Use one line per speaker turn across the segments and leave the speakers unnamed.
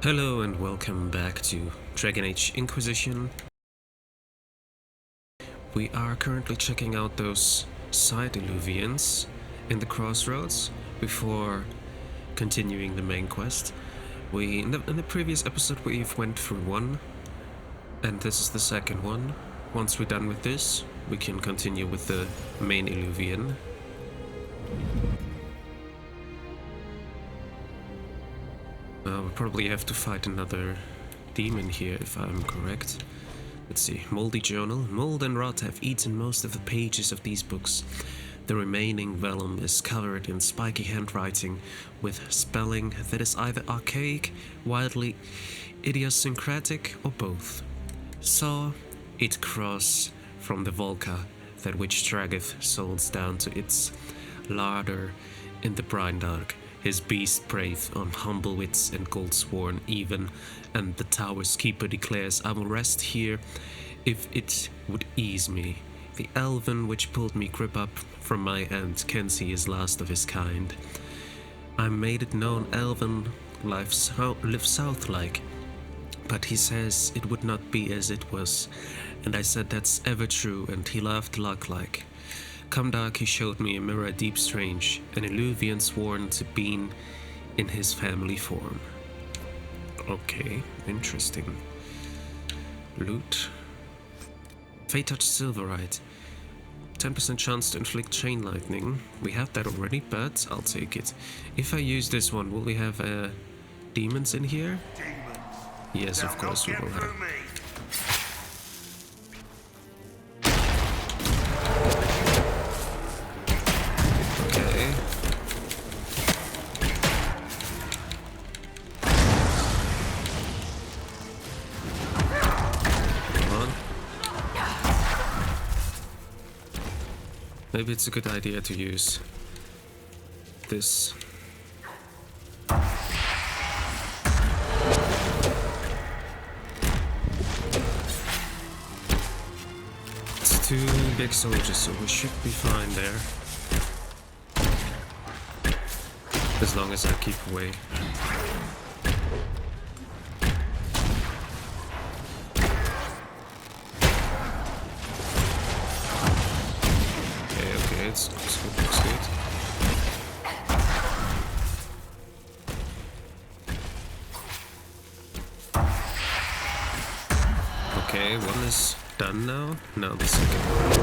Hello and welcome back to Dragon Age Inquisition. We are currently checking out those side illuvians in the crossroads before continuing the main quest. In the previous episode we've went through one, and this is the second one. Once we're done with this, we can continue with the main illuvian. We'll probably have to fight another demon here, if I'm correct. Let's see. Moldy journal. Mold and rot have eaten most of the pages of these books. The remaining vellum is covered in spiky handwriting with spelling that is either archaic, wildly idiosyncratic, or both. Saw it cross from the Volca, that which draggeth souls down to its larder in the brine dark. His beast preyeth on humble wits and gold-sworn even, and the tower's keeper declares, I will rest here if it would ease me. The elven which pulled me grip up from my end can see his last of his kind. I made it known elven live south-like, but he says it would not be as it was, and I said that's ever true, and he laughed luck-like. Come dark, he showed me a mirror deep strange, an illuvian sworn to be in his family form. Okay, interesting. Loot. Fate touch silverite. 10% chance to inflict chain lightning. We have that already, but I'll take it. If I use this one, will we have demons in here?
Demons.
Yes, of course we will have. Maybe it's a good idea to use this. It's two big soldiers, so we should be fine there. As long as I keep away. It's good. Okay, one is done now. Now the second one.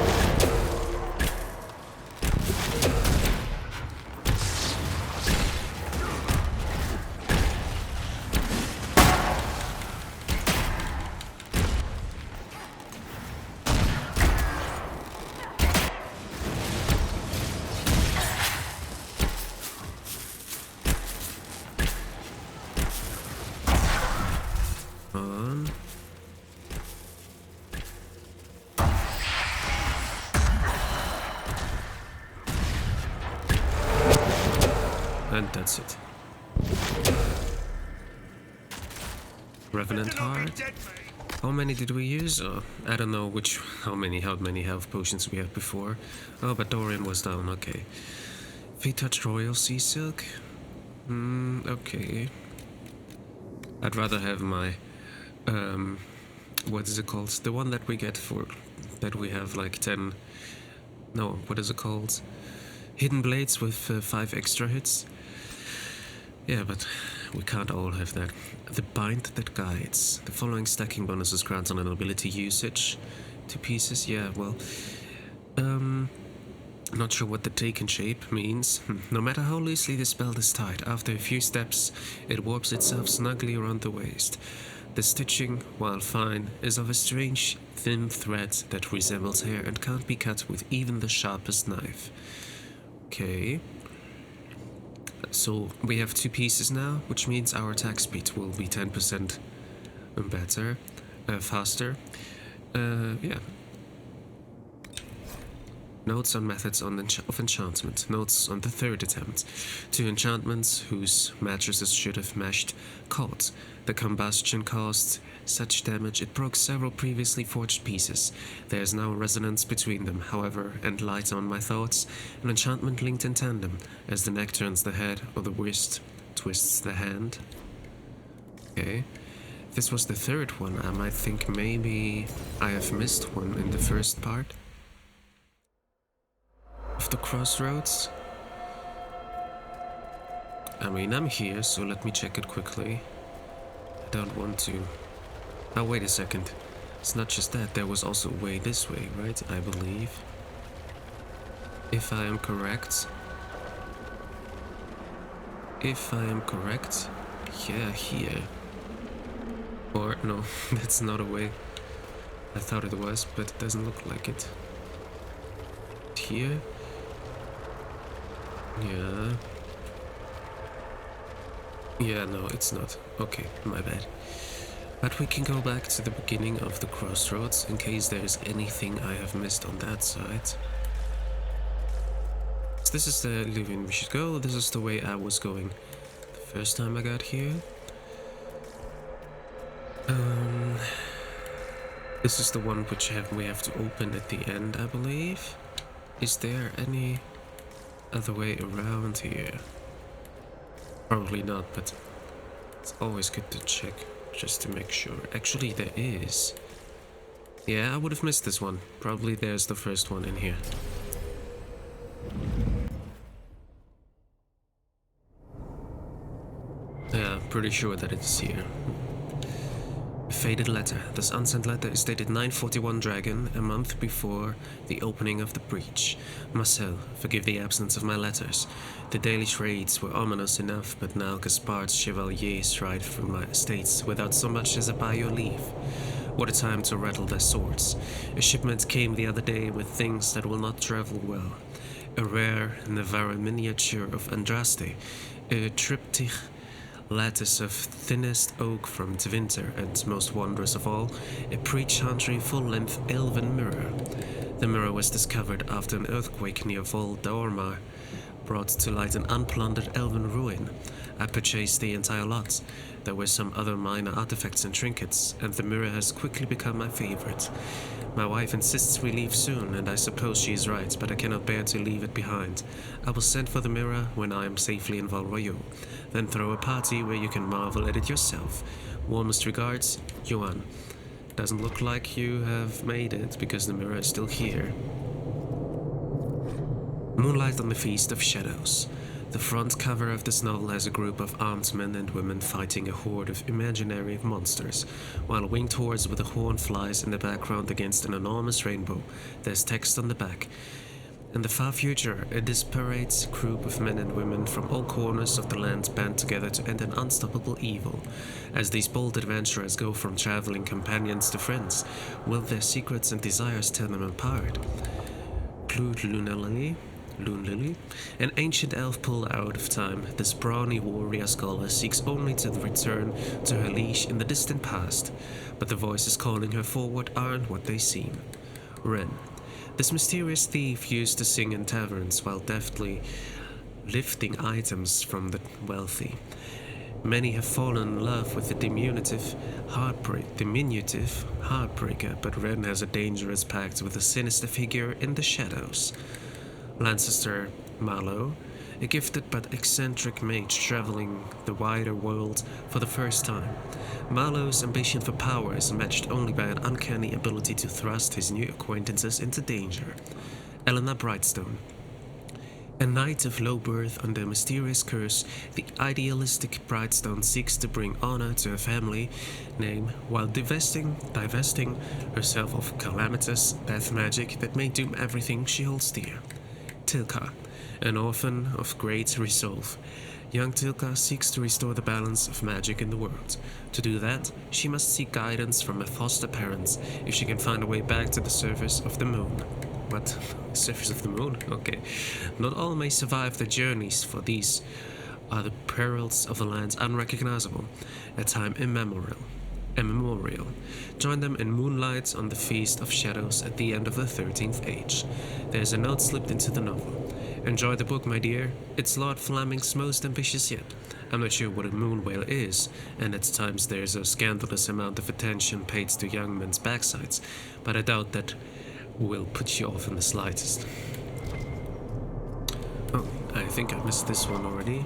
And that's it. Revenant Heart. How many did we use? I don't know how many health potions we had before. Oh, but Dorian was down, okay. Fate Touch Royal Sea Silk. Okay. I'd rather have my, what is it called? The one that we get that we have like 10, no, what is it called? Hidden Blades with 5 extra hits. Yeah, but we can't all have that. The Bind that guides. The following stacking bonuses grants on an ability usage. 2 pieces, yeah, well... not sure what the taken shape means. No matter how loosely the spell is tied, after a few steps, it warps itself snugly around the waist. The stitching, while fine, is of a strange, thin thread that resembles hair and can't be cut with even the sharpest knife. Okay. So we have 2 pieces now, which means our attack speed will be 10% better, faster. Yeah. Notes on methods of enchantment. Notes on the 3rd attempt. 2 enchantments whose mattresses should have meshed caught. The combustion caused such damage it broke several previously forged pieces. There is now a resonance between them, however, and light on my thoughts, an enchantment linked in tandem, as the neck turns the head or the wrist twists the hand. Okay. If this was the third one, I might think maybe I have missed one in the first part of the crossroads. I mean, I'm here, so let me check it quickly. I don't want to. Oh, wait a second. It's not just that, there was also a way this way, right? I believe. If I am correct. If I am correct. Yeah, here. Or, no, that's not a way. I thought it was, but it doesn't look like it. Here? Yeah. Yeah, no, it's not. Okay, my bad. But we can go back to the beginning of the crossroads in case there's anything I have missed on that side. So this is the living we should go. This is the way I was going the first time I got here. This is the one which we have to open at the end, I believe. Is there any other way around here? Probably not, but it's always good to check just to make sure. Actually, there is. Yeah, I would have missed this one. Probably there's the first one in here. Yeah, pretty sure that it's here. Faded letter. This unsent letter is dated 941 Dragon, a month before the opening of the breach. Marcel, forgive the absence of my letters. The daily trades were ominous enough, but now Gaspard's chevaliers ride through my estates without so much as a by your leave. What a time to rattle their swords. A shipment came the other day with things that will not travel well. A rare Navarra miniature of Andraste, a triptych lattice of thinnest oak from Twinter, and most wondrous of all, a pre-chantry full-length elven mirror. The mirror was discovered after an earthquake near Vol d'Ormar brought to light an unplundered elven ruin. I purchased the entire lot. There were some other minor artifacts and trinkets, and the mirror has quickly become my favorite. My wife insists we leave soon, and I suppose she is right, but I cannot bear to leave it behind. I will send for the mirror when I am safely in Val Royeaux, then throw a party where you can marvel at it yourself. Warmest regards, Johan. Doesn't look like you have made it, because the mirror is still here. Moonlight on the Feast of Shadows. The front cover of this novel has a group of armed men and women fighting a horde of imaginary monsters, while winged hordes with a horn flies in the background against an enormous rainbow. There's text on the back. In the far future, a disparate group of men and women from all corners of the land band together to end an unstoppable evil. As these bold adventurers go from traveling companions to friends, will their secrets and desires tear them apart? Clued Lunelli? Loon Lily? An ancient elf pulled out of time, this brawny warrior scholar seeks only to return to her liege in the distant past, but the voices calling her forward aren't what they seem. Ren. This mysterious thief used to sing in taverns while deftly lifting items from the wealthy. Many have fallen in love with the diminutive heartbreaker, but Ren has a dangerous pact with a sinister figure in the shadows. Lancaster Mallow, a gifted but eccentric mage traveling the wider world for the first time. Mallow's ambition for power is matched only by an uncanny ability to thrust his new acquaintances into danger. Elena Brightstone. A knight of low birth under a mysterious curse, the idealistic Brightstone seeks to bring honor to her family name while divesting herself of calamitous death magic that may doom everything she holds dear. Tilka, an orphan of great resolve. Young Tilka seeks to restore the balance of magic in the world. To do that, she must seek guidance from her foster parents if she can find a way back to the surface of the moon. What? Surface of the moon? Okay. Not all may survive the journeys, for these are the perils of the lands unrecognizable, a time immemorial. Join them in moonlight on the Feast of Shadows at the end of the 13th Age. There's a note slipped into the novel. Enjoy the book, my dear. It's Lord Fleming's most ambitious yet. I'm not sure what a moon whale is, and at times there's a scandalous amount of attention paid to young men's backsides, but I doubt that will put you off in the slightest. Oh, I think I missed this one already.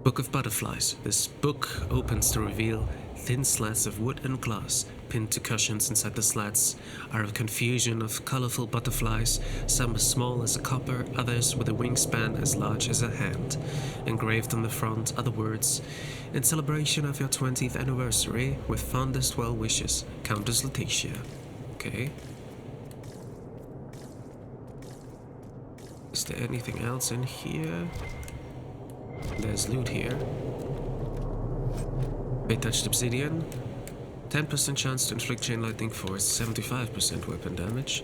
Book of Butterflies. This book opens to reveal thin slats of wood and glass. Pinned to cushions inside the slats are a confusion of colorful butterflies, some as small as a copper, others with a wingspan as large as a hand. Engraved on the front are the words, "In celebration of your 20th anniversary, with fondest well wishes, Countess Letitia." Okay. Is there anything else in here? There's loot here. They touched obsidian. 10% chance to inflict chain lightning force, 75% weapon damage.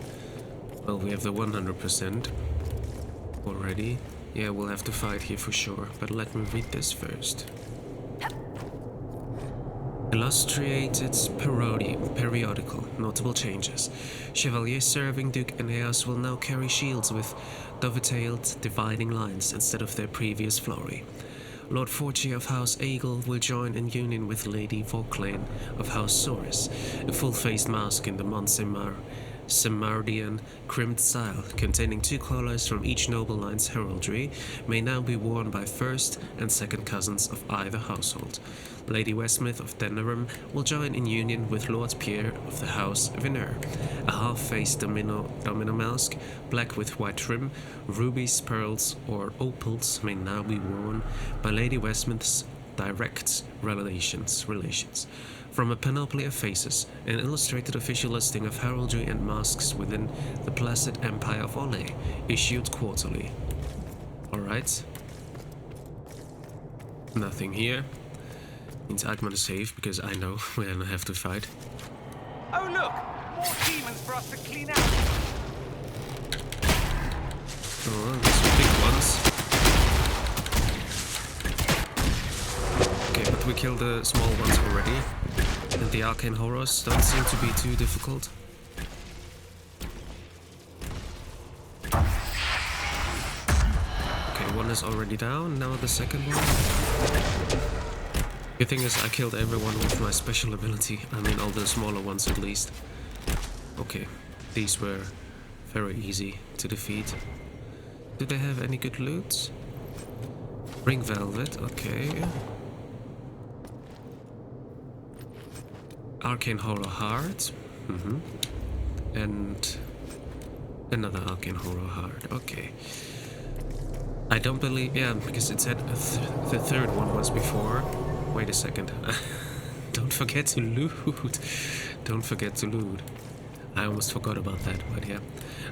Well, we have the 100% already. Yeah, we'll have to fight here for sure, but let me read this first. Illustrated periodical. Notable changes. Chevaliers serving Duke Aeneas will now carry shields with dovetailed dividing lines instead of their previous flory. Lord Forci of House Eagle will join in union with Lady Vauclane of House Soris. A full-faced mask in the Semardian crimped style, containing 2 collars from each noble line's heraldry, may now be worn by first and second cousins of either household. Lady Westmouth of Denerim will join in union with Lord Pierre of the House Venner. A half-faced domino mask, black with white trim, rubies, pearls, or opals may now be worn by Lady Westmouth's direct relations. From a panoply of faces, an illustrated official listing of heraldry and masks within the Placid Empire of Olay, issued quarterly. Alright. Nothing here. Means I'm gonna save because I know we're gonna have to fight.
Oh look! More demons for us to clean out!
Oh, these are big ones. Okay, but we killed the small ones already. And the arcane horrors don't seem to be too difficult. Okay, one is already down, now the second one. Good thing is I killed everyone with my special ability. I mean all the smaller ones at least. Okay, these were very easy to defeat. Do they have any good loot? Ring velvet, okay. Arcane Horror Heart. And another Arcane Horror Heart, okay. I don't believe, yeah, because it said the third one was before. Wait a second. Don't forget to loot. Don't forget to loot. I almost forgot about that, but yeah.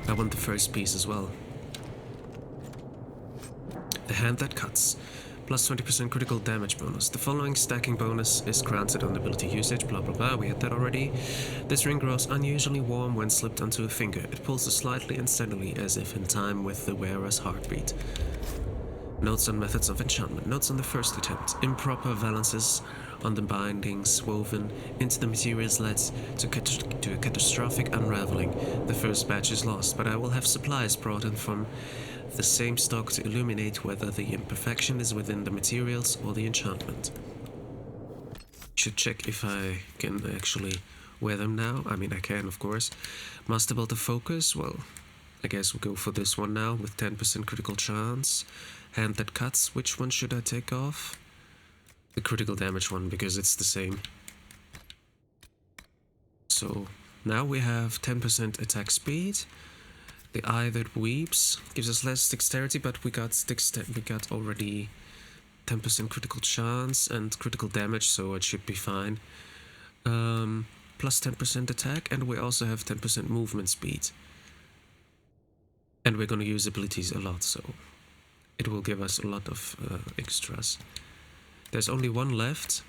I want the first piece as well. The Hand That Cuts. Plus 20% critical damage bonus. The following stacking bonus is granted on ability usage, blah blah blah, we had that already. This ring grows unusually warm when slipped onto a finger. It pulses slightly and steadily, as if in time with the wearer's heartbeat. Notes on methods of enchantment. Notes on the first attempt. Improper valances on the bindings woven into the materials led to a catastrophic unraveling. The first batch is lost, but I will have supplies brought in from the same stock to illuminate whether the imperfection is within the materials or the enchantment. Should check if I can actually wear them now. I mean, I can, of course. Master Belt of Focus. Well, I guess we'll go for this one now with 10% critical chance. Hand That Cuts. Which one should I take off? The critical damage one, because it's the same. So now we have 10% attack speed. The Eye That Weeps gives us less dexterity, but we got already 10% critical chance and critical damage, so it should be fine. Plus 10% attack, and we also have 10% movement speed. And we're gonna use abilities a lot, so it will give us a lot of extras. There's only one left,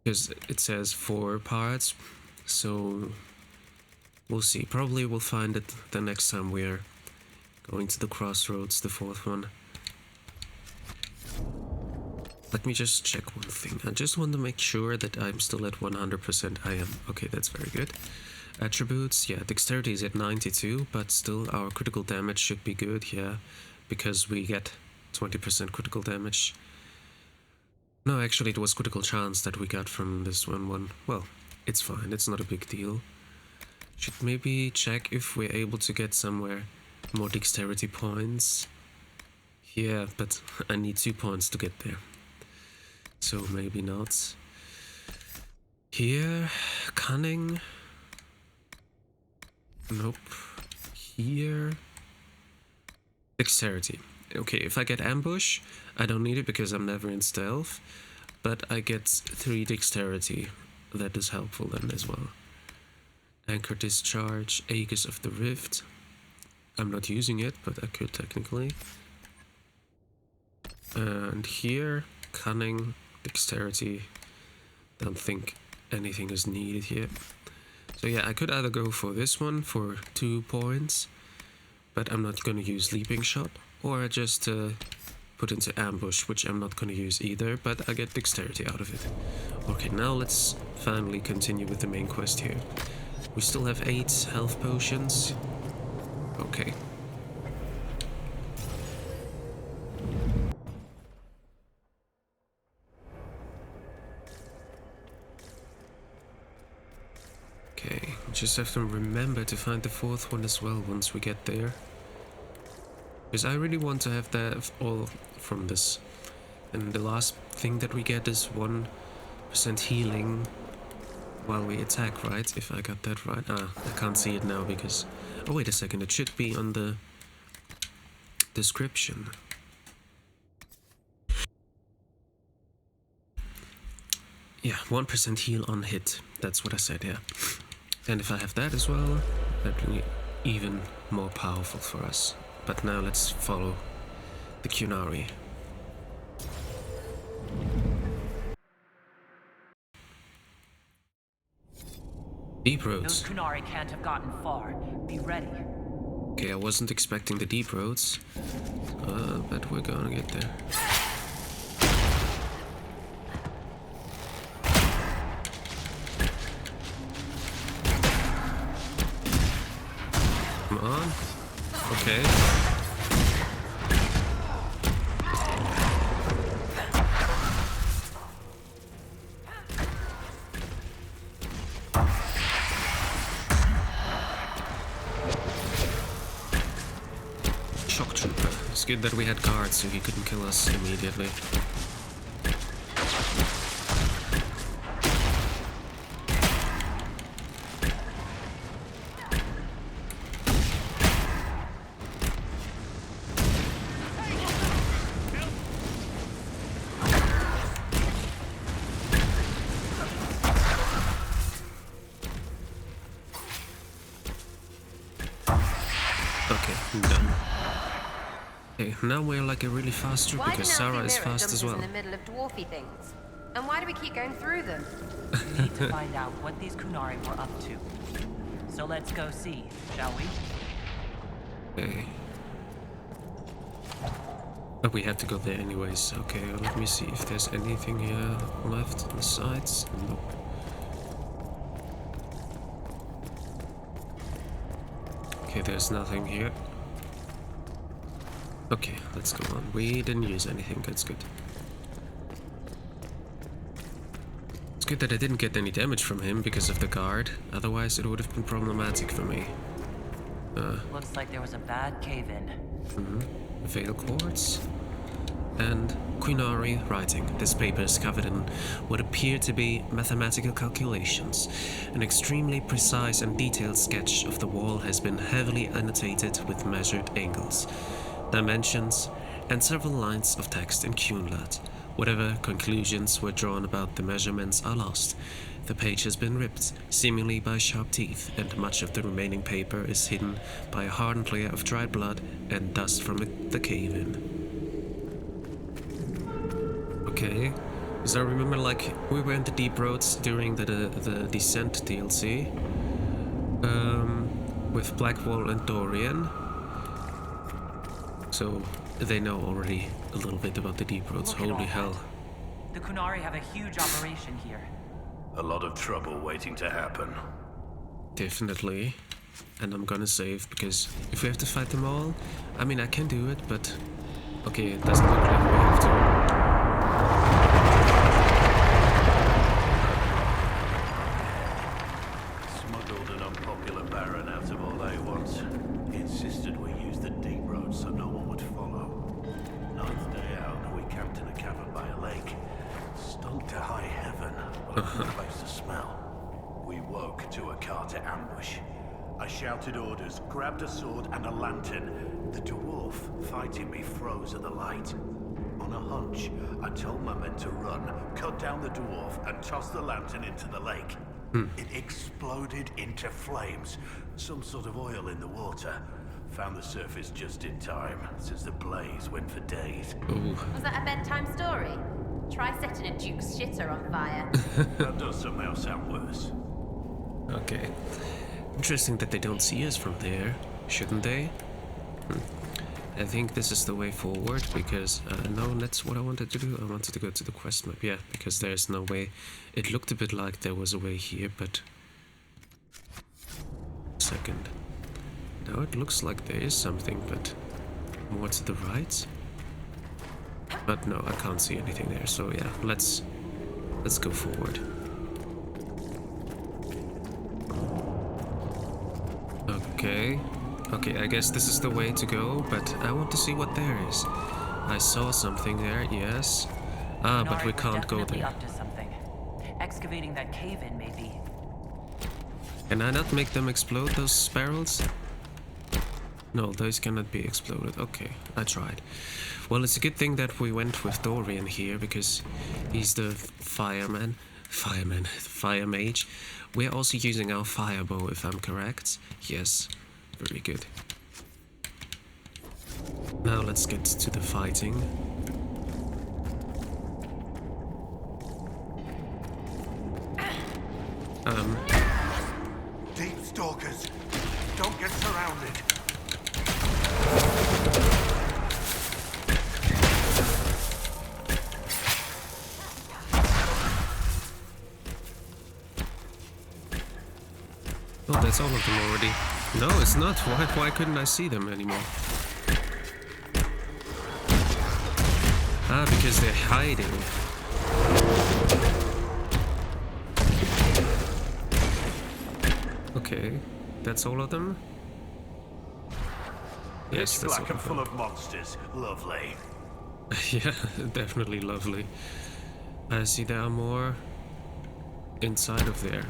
because it says 4 parts, so we'll see. Probably we'll find it the next time we're going to the crossroads, the 4th one. Let me just check one thing. I just want to make sure that I'm still at 100%. I am. Okay, that's very good. Attributes, yeah, dexterity is at 92, but still our critical damage should be good, yeah, because we get 20% critical damage. No, actually it was critical chance that we got from this one. Well, it's fine, it's not a big deal. Should maybe check if we're able to get somewhere more dexterity points Yeah, but I need 2 points to get there. So maybe not. Here, cunning. Nope. Here, dexterity. Okay, if I get ambush, I don't need it because I'm never in stealth. But I get 3 dexterity. That is helpful then as well. Anchor discharge, Aegis of the Rift. I'm not using it, but I could technically. And here, cunning, dexterity. Don't think anything is needed here. So yeah, I could either go for this one for 2 points, but I'm not gonna use Leaping Shot, or I just put into ambush, which I'm not gonna use either, but I get dexterity out of it. Okay, now let's finally continue with the main quest here. We still have 8 health potions. Okay. Okay, we just have to remember to find the 4th one as well once we get there. Because I really want to have that all from this. And the last thing that we get is 1% healing while we attack, right? If I got that right. Ah, I can't see it now because... Oh, wait a second. It should be on the description. Yeah, 1% heal on hit. That's what I said, yeah. And if I have that as well, that will be even more powerful for us. But now let's follow the Qunari. Deep roads.
Those Qunari can't have gotten far. Be ready.
Okay, I wasn't expecting the deep roads, but we're gonna get there. Come on. Okay. Shock trooper. It's good that we had guards so he couldn't kill us immediately. Now we're like a really fast troop because Sarah is fast as well.
In the middle of dwarfy things? And why do we keep going through them?
We need to find out what these Qunari were up to. So let's go see, shall we?
Okay. But we have to go there anyways. Okay, let me see if there's anything here left on the sides. Nope. Okay, there's nothing here. Okay, let's go on. We didn't use anything, that's good. It's good that I didn't get any damage from him because of the guard, otherwise it would have been problematic for me.
Looks like there was a bad cave-in.
Veil quartz. And Qunari writing. This paper is covered in what appear to be mathematical calculations. An extremely precise and detailed sketch of the wall has been heavily annotated with measured angles, dimensions, and several lines of text in Qunlat. Whatever conclusions were drawn about the measurements are lost. The page has been ripped, seemingly by sharp teeth, and much of the remaining paper is hidden by a hardened layer of dried blood and dust from the cave-in. Okay, because I remember like we were in the deep roads during the Descent DLC with Blackwall and Dorian. So they know already a little bit about the deep roads. Holy hell.
The Qunari have a huge operation here.
A lot of trouble waiting to happen.
Definitely. And I'm gonna save because if we have to fight them all, I mean I can do it, but okay, it doesn't look like we have to.
Smuggled an unpopular baron out of all they want. He insisted we use the deep road so no one would follow. Place to smell. We woke to a Carter ambush. I shouted orders, grabbed a sword and a lantern. The dwarf fighting me froze at the light. On a hunch, I told my men to run, cut down the dwarf, and toss the lantern into the lake. It exploded into flames. Some sort of oil in the water. Found the surface just in time, since the blaze went for days.
Was that a bedtime story? Try setting a duke's shitter on fire.
That does somehow sound worse.
Okay. Interesting that they don't see us from there. Shouldn't they? I think this is the way forward because, no, that's what I wanted to do. I wanted to go to the quest map, yeah, because there's no way. It looked a bit like there was a way here, but... Second. Now it looks like there is something, but more to the right. But no, I can't see anything there, so yeah, let's go forward. Okay, I guess this is the way to go, but I want to see what there is. I saw something there, yes. Ah, but we can't go there.
Up to something. Excavating that cave-in, maybe.
Can I not make them explode, those barrels? No, those cannot be exploded. Okay, I tried. Well, it's a good thing that we went with Dorian here, because he's the fire mage. We're also using our fire bow, if I'm correct. Yes, very good. Now let's get to the fighting.
Deep stalkers, don't get surrounded.
Oh, that's all of them already. No, it's not. Why couldn't I see them anymore? Ah, because they're hiding. Okay, that's all of them? Yes, that's all
Black and
of
full
them.
of monsters. Lovely.
Yeah, definitely lovely. I see there are more inside of there.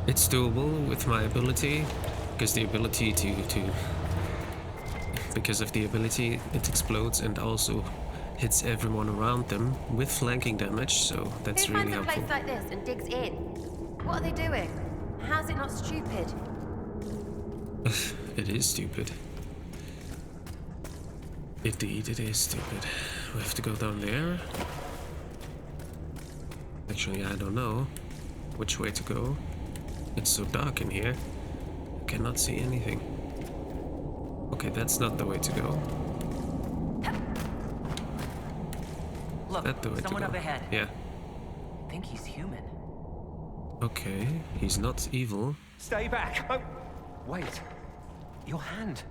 It's doable with my ability, because the ability because of the ability it explodes and also hits everyone around them with flanking damage, so that's
Who
really
finds a
helpful.
place like this and digs in? What are they doing? How's it not stupid?
It is stupid. Indeed, it is stupid. We have to go down there. Actually, I don't know which way to go. It's so dark in here. I cannot see anything. Okay, that's not the way to go.
Look,
That's the way
someone
to go.
up ahead.
Yeah.
I think he's human.
Okay, he's not evil.
Stay back. Oh, wait. Your hand.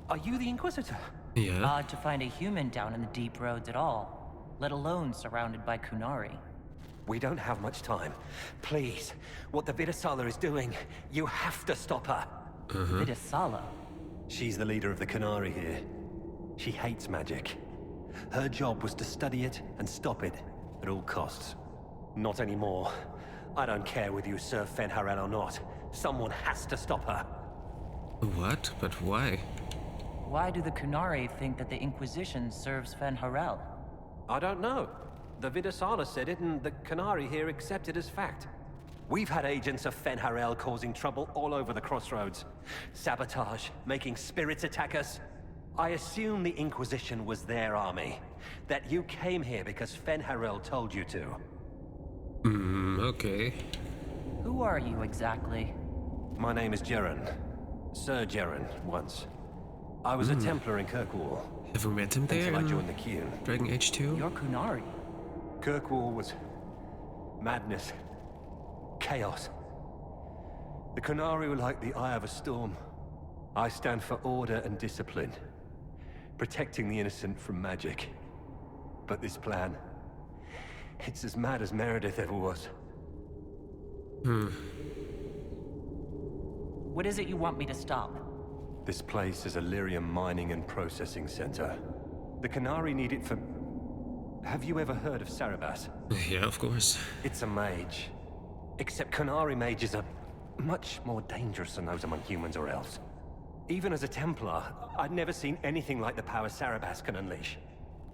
Are you the Inquisitor?
Yeah.
Odd to find a human down in the deep roads at all, let alone surrounded by Qunari.
We don't have much time. Please, what the Vidasala is doing, you have to stop her.
Vidasala.
She's the leader of the Qunari here. She hates magic. Her job was to study it and stop it at all costs. Not anymore. I don't care whether you serve Fenharel or not. Someone has to stop her.
What? But why?
Why do the Qunari think that the Inquisition serves Fenharel?
I don't know. The Vidasala said it, and the Qunari here accept it as fact. We've had agents of Fenharel causing trouble all over the crossroads. Sabotage, making spirits attack us. I assume the Inquisition was their army. That you came here because Fenharel told you to.
Okay.
Who are you exactly?
My name is Jeren. Sir Jeren, once. I was a Templar in Kirkwall,
Have we met him there
until I
in
joined the Qun.
Dragon Age 2?
You're Qunari.
Kirkwall was madness, chaos. The Qunari were like the eye of a storm. I stand for order and discipline. protecting the innocent from magic. But this plan, it's as mad as Meredith ever was.
What is it you want me to stop?
This place is a lyrium mining and processing center. The Qunari need it for... Have you ever heard of Sarabas?
Yeah, of course.
It's a mage. Except Qunari mages are much more dangerous than those among humans or elves. Even as a Templar, I'd never seen anything like the power Sarabas can unleash.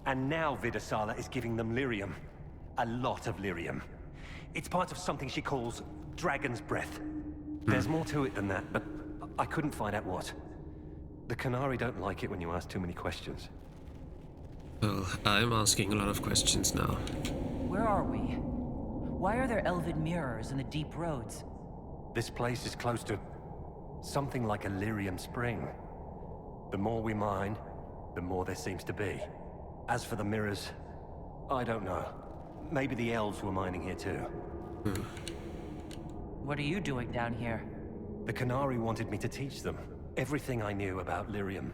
And now Vidasala is giving them lyrium. A lot of lyrium. It's part of something she calls Dragon's Breath. There's more to it than that, but I couldn't find out what. The Qunari don't like it when you ask too many questions.
Well, I'm asking a lot of questions now.
Where are we? Why are there elven mirrors in the deep roads?
This place is close to something like a lyrium spring. The more we mine, the more there seems to be. As for the mirrors, I don't know. Maybe the elves were mining here too.
What are you doing down here?
The Qunari wanted me to teach them everything I knew about lyrium.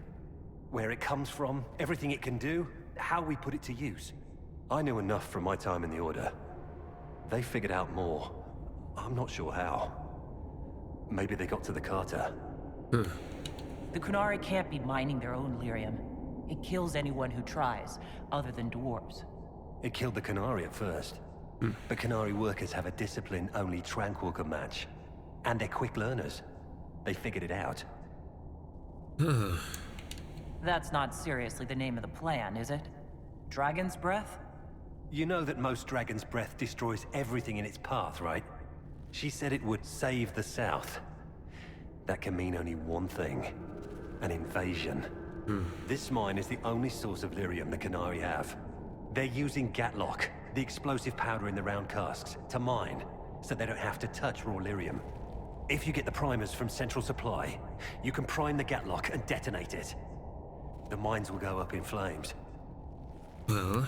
Where it comes from, everything it can do, how we put it to use. I knew enough from my time in the Order. They figured out more. I'm not sure how. Maybe they got to the Carter.
The Qunari can't be mining their own lyrium. It kills anyone who tries, other than dwarves.
It killed the Qunari at first. But Qunari workers have a discipline only Tranquil can match. And they're quick learners. They figured it out.
That's not seriously the name of the plan, is it? Dragon's Breath?
You know that most Dragon's Breath destroys everything in its path, right? She said it would save the South. That can mean only one thing. An invasion. This mine is the only source of lyrium the Qunari have. They're using Gatlock, the explosive powder in the round casks, to mine, so they don't have to touch raw lyrium. If you get the primers from Central Supply, you can prime the Gatlock and detonate it. The mines will go up in flames.
Well,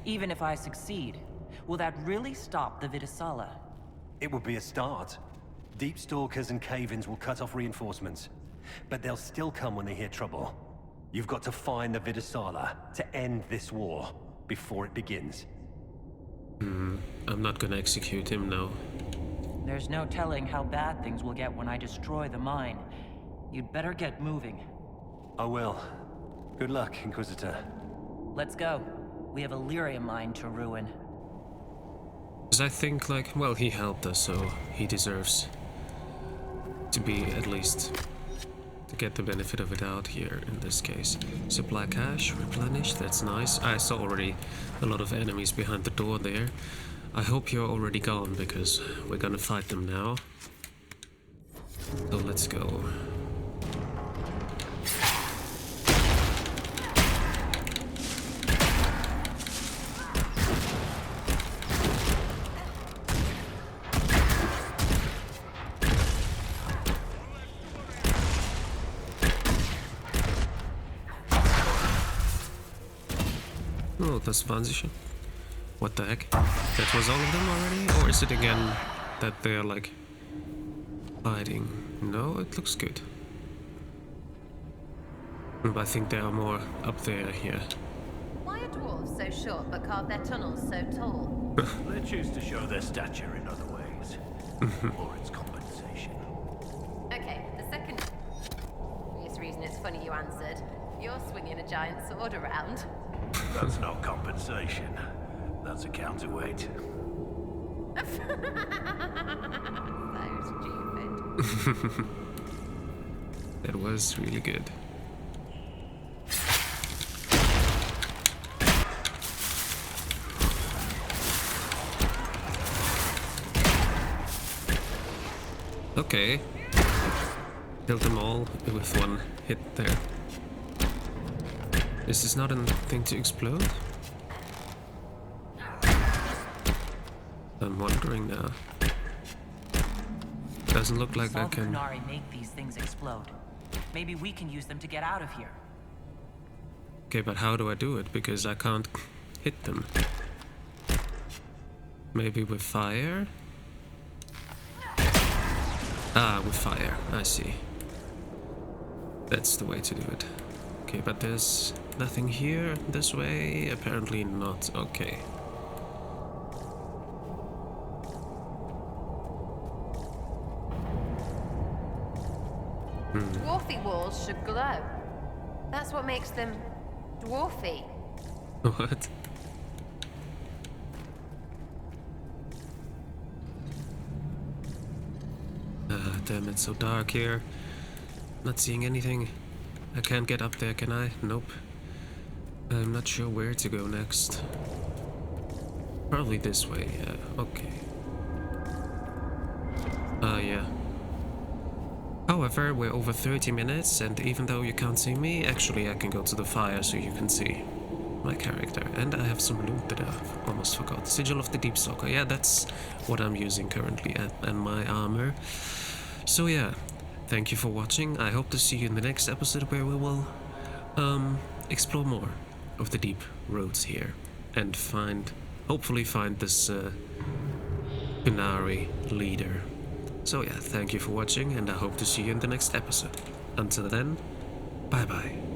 Even if I succeed, will that really stop the Vidasala?
It would be a start. Deep stalkers and cave-ins will cut off reinforcements, but they'll still come when they hear trouble. You've got to find the Vidasala to end this war before it begins.
I'm not gonna execute him now.
There's no telling how bad things will get when I destroy the mine. You'd better get moving.
I will. Good luck, Inquisitor.
Let's go. We have a lyrium mine to ruin.
Because I think, like, well, he helped us, so he deserves to be at least to get the benefit of it out here in this case. Supply cache, replenish, that's nice. I saw already a lot of enemies behind the door there. I hope you're already gone because we're gonna fight them now. So let's go. Oh, das 20. What the heck? That was all of them already? Or is it again that they're like hiding? No, it looks good. But I think there are more up there here.
Why are dwarves so short but carve their tunnels so tall?
They choose to show their stature in other ways. Or it's compensation.
Okay, the second obvious reason it's funny you answered. You're swinging a giant sword around.
That's not compensation. That's a counterweight.
So stupid.
That was really good. Okay. Killed them all with one hit there. Is this not a thing to explode? I'm wondering now. Doesn't look like I can.
Qunari make these things explode. Maybe we can use them to get out of here.
Okay, but how do I do it? Because I can't hit them. Maybe with fire? Ah, with fire. I see. That's the way to do it. Okay, but there's nothing here this way. Apparently not. Okay.
Dwarfy walls should glow. That's what makes them dwarfy.
What? Damn, it's so dark here. Not seeing anything. I can't get up there, can I? Nope. I'm not sure where to go next. Probably this way, yeah. Okay. Yeah. However, we're over 30 minutes, and even though you can't see me, actually I can go to the fire so you can see my character. And I have some loot that I've almost forgot. Sigil of the Deep Stalker. Yeah, that's what I'm using currently, and my armor. So yeah, thank you for watching. I hope to see you in the next episode where we will explore more of the deep roads here and hopefully find this Qunari leader. So yeah, thank you for watching, and I hope to see you in the next episode. Until then, bye bye.